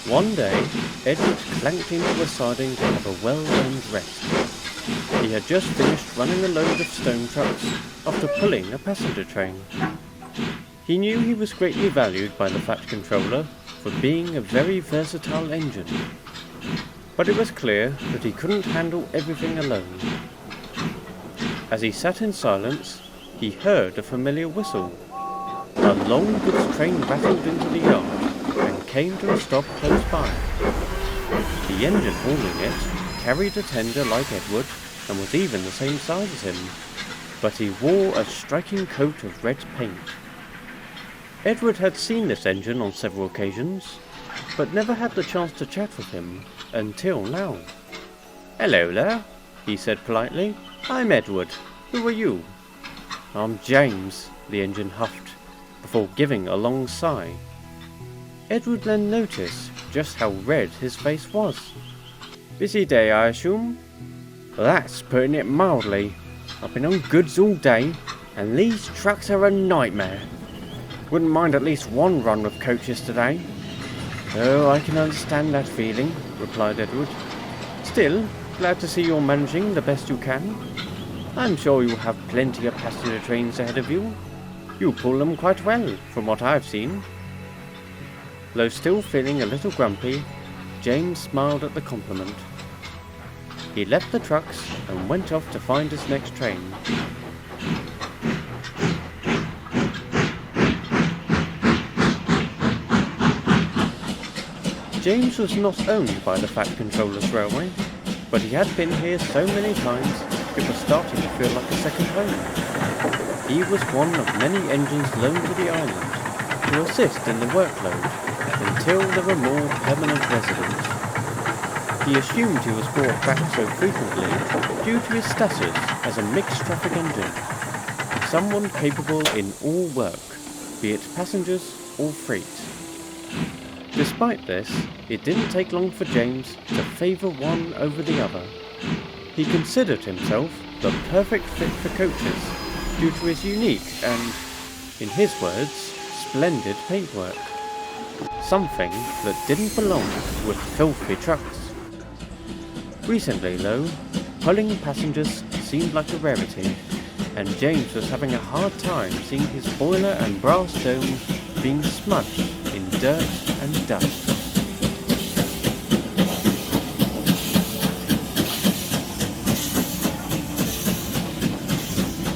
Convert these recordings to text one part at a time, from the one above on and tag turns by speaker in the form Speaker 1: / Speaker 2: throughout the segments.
Speaker 1: One day, Edward clanked into a siding to have a well-earned rest. He had just finished running a load of stone trucks after pulling a passenger train. He knew he was greatly valued by the Fat Controller for being a very versatile engine, but it was clear that he couldn't handle everything alone. As he sat in silence, he heard a familiar whistle. A long goods train rattled into the yard and came to a stop close by. The engine hauling it carried a tender like Edward and was even the same size as him, but he wore a striking coat of red paint. Edward had seen this engine on several occasions, but never had the chance to chat with him until now. "Hello there," he said politely. "I'm Edward. Who are you?" "I'm James," the engine huffed, before giving a long sigh. Edward then noticed just how red his face was. "Busy day, I assume?" "That's putting it mildly. I've been on goods all day, and these trucks are a nightmare. Wouldn't mind at least one run with coaches today." "Oh, I can understand that feeling," replied Edward. "Still, glad to see you're managing the best you can. I'm sure you'll have plenty of passenger trains ahead of you. You pull them quite well, from what I've seen." Though still feeling a little grumpy, James smiled at the compliment. He left the trucks and went off to find his next train. James was not owned by the Fat Controller's Railway, but he had been here so many times it was starting to feel like a second home. He was one of many engines loaned to the island to assist in the workload until there were more permanent residents. He assumed he was brought back so frequently due to his status as a mixed traffic engine, someone capable in all work, be it passengers or freight. Despite this, it didn't take long for James to favour one over the other. He considered himself the perfect fit for coaches due to his unique and, in his words, splendid paintwork. Something that didn't belong with filthy trucks. Recently though, pulling passengers seemed like a rarity, and James was having a hard time seeing his boiler and brass dome being smudged in dirt and dust.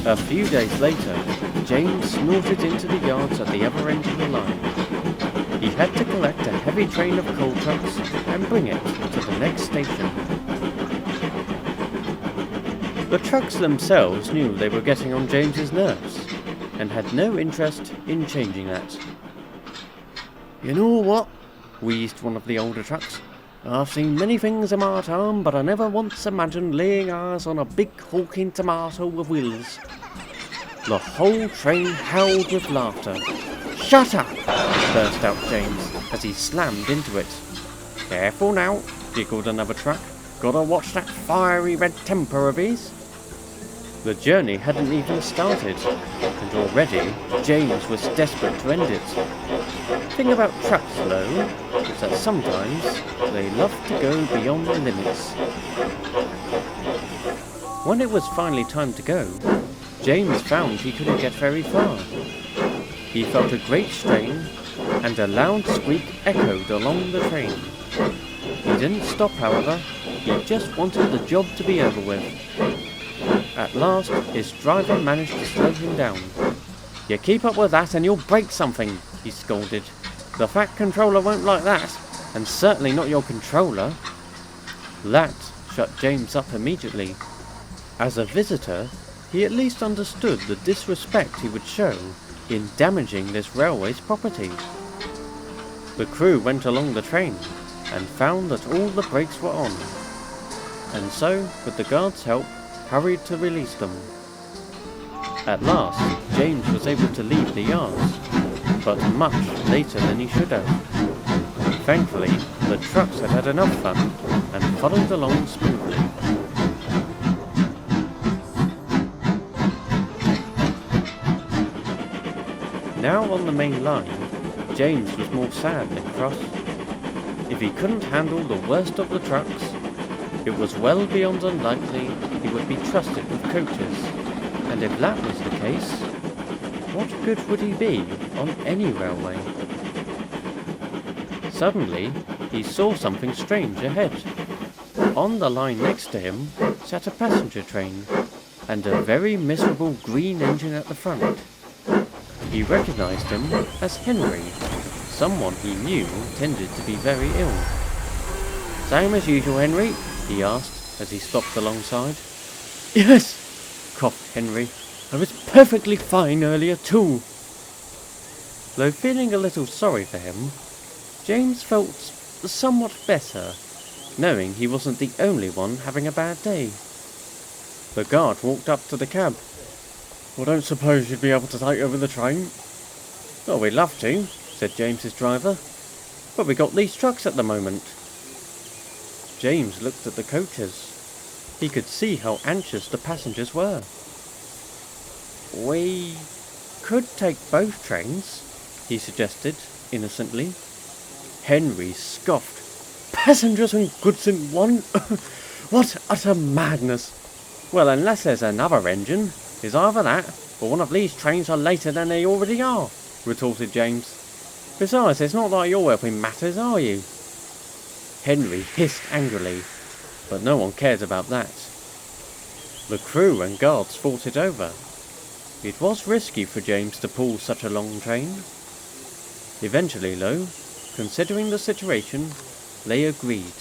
Speaker 1: A few days later, James snorted into the yards at the other end of the line. He had to collect a heavy train of coal trucks and bring it to the next station. The trucks themselves knew they were getting on James's nerves, and had no interest in changing that. "You know what?" wheezed one of the older trucks. "I've seen many things in my time, but I never once imagined laying eyes on a big hulking tomato with wheels." The whole train howled with laughter. "Shut up!" burst out James as he slammed into it. "Careful now," giggled another truck. "Gotta watch that fiery red temper of his." The journey hadn't even started, and already James was desperate to end it. The thing about trucks, though, is that sometimes they love to go beyond the limits. When it was finally time to go, James found he couldn't get very far. He felt a great strain, and a loud squeak echoed along the train. He didn't stop, however. He just wanted the job to be over with. At last, his driver managed to slow him down. "You keep up with that and you'll break something," he scolded. "The Fat Controller won't like that, and certainly not your controller." That shut James up immediately. As a visitor, he at least understood the disrespect he would show in damaging this railway's property. The crew went along the train and found that all the brakes were on, and so, with the guard's help, hurried to release them. At last, James was able to leave the yards, but much later than he should have. Thankfully, the trucks had had enough fun and followed along smoothly. Now on the main line, James was more sad than cross. if he couldn't handle the worst of the trucks, it was well beyond unlikely he would be trusted with coaches, and if that was the case, what good would he be on any railway? Suddenly, he saw something strange ahead. On the line next to him sat a passenger train, and a very miserable green engine at the front. He recognized him as Henry, someone he knew tended to be very ill. "Same as usual, Henry?" he asked as he stopped alongside. "Yes," coughed Henry. "I was perfectly fine earlier too." Though feeling a little sorry for him, James felt somewhat better, knowing he wasn't the only one having a bad day. The guard walked up to the cab. "I don't suppose you'd be able to take over the train?" "Oh, we'd love to," said James's driver, "but we got these trucks at the moment." James looked at the coaches. He could see how anxious the passengers were. "We could take both trains," he suggested, innocently. Henry scoffed. "Passengers and goods in one? What utter madness!" "Well, unless there's another engine, it's either that, or one of these trains are later than they already are," retorted James. "Besides, it's not like you're helping matters, are you?" Henry hissed angrily, but no one cared about that. The crew and guards fought it over. It was risky for James to pull such a long train. Eventually, though, considering the situation, they agreed.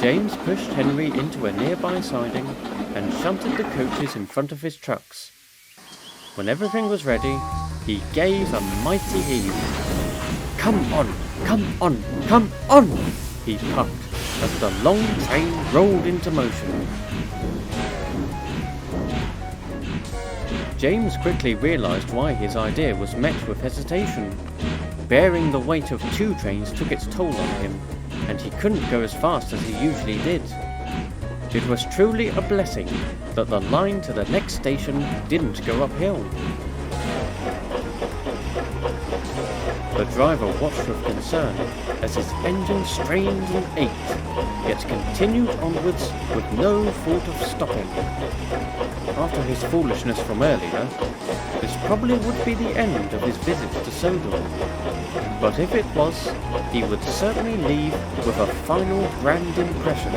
Speaker 1: James pushed Henry into a nearby siding and shunted the coaches in front of his trucks. When everything was ready, he gave a mighty heave. "Come on, come on, come on!" he puffed as the long train rolled into motion. James quickly realized why his idea was met with hesitation. Bearing the weight of two trains took its toll on him, and he couldn't go as fast as he usually did. It was truly a blessing that the line to the next station didn't go uphill. The driver watched with concern as his engine strained and ached, yet continued onwards with no thought of stopping. After his foolishness from earlier, this probably would be the end of his visit to Sodor. But if it was, he would certainly leave with a final grand impression.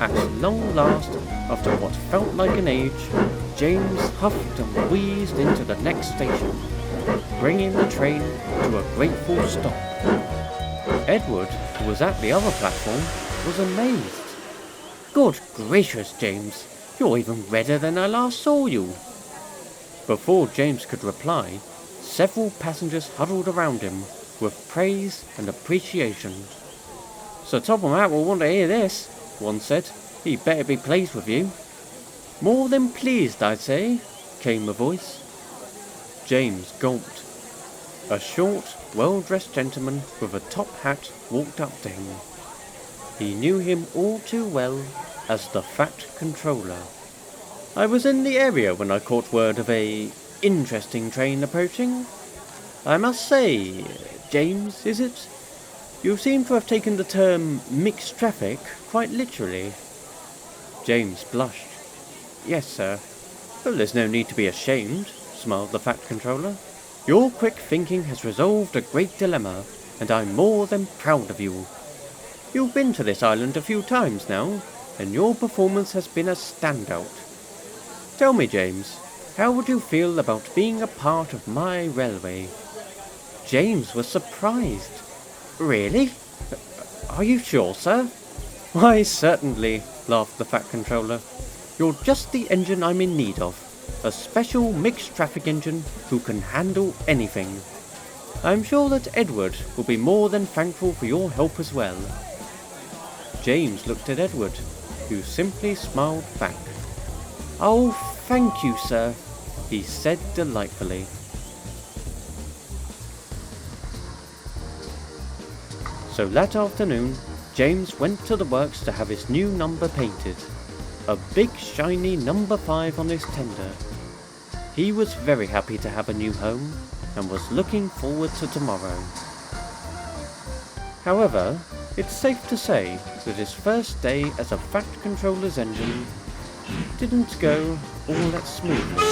Speaker 1: At long last, after what felt like an age, James huffed and wheezed into the next station, bringing the train to a grateful stop. Edward, who was at the other platform, was amazed. "Good gracious, James, you're even redder than I last saw you." Before James could reply, several passengers huddled around him with praise and appreciation. "Sir Topham Hatt will want to hear this," one said. "He'd better be pleased with you." "More than pleased, I'd say," came the voice. James gulped. A short, well-dressed gentleman with a top hat walked up to him. He knew him all too well as the Fat Controller. "I was in the area when I caught word of a interesting train approaching. I must say, James, is it? You seem to have taken the term mixed traffic quite literally." James blushed. "Yes, sir." "Well, there's no need to be ashamed," smiled the Fat Controller. "Your quick thinking has resolved a great dilemma, and I'm more than proud of you. You've been to this island a few times now, and your performance has been a standout. Tell me, James, how would you feel about being a part of my railway?" James was surprised. "Really? Are you sure, sir?" "Why, certainly," laughed the Fat Controller. "You're just the engine I'm in need of. A special mixed traffic engine who can handle anything. I'm sure that Edward will be more than thankful for your help as well." James looked at Edward, who simply smiled back. "Oh, thank you, sir," he said delightfully. So that afternoon, James went to the works to have his new number painted. A big shiny number 5 on his tender. He was very happy to have a new home, and was looking forward to tomorrow. However, it's safe to say that his first day as a Fat Controller's engine didn't go all that smoothly.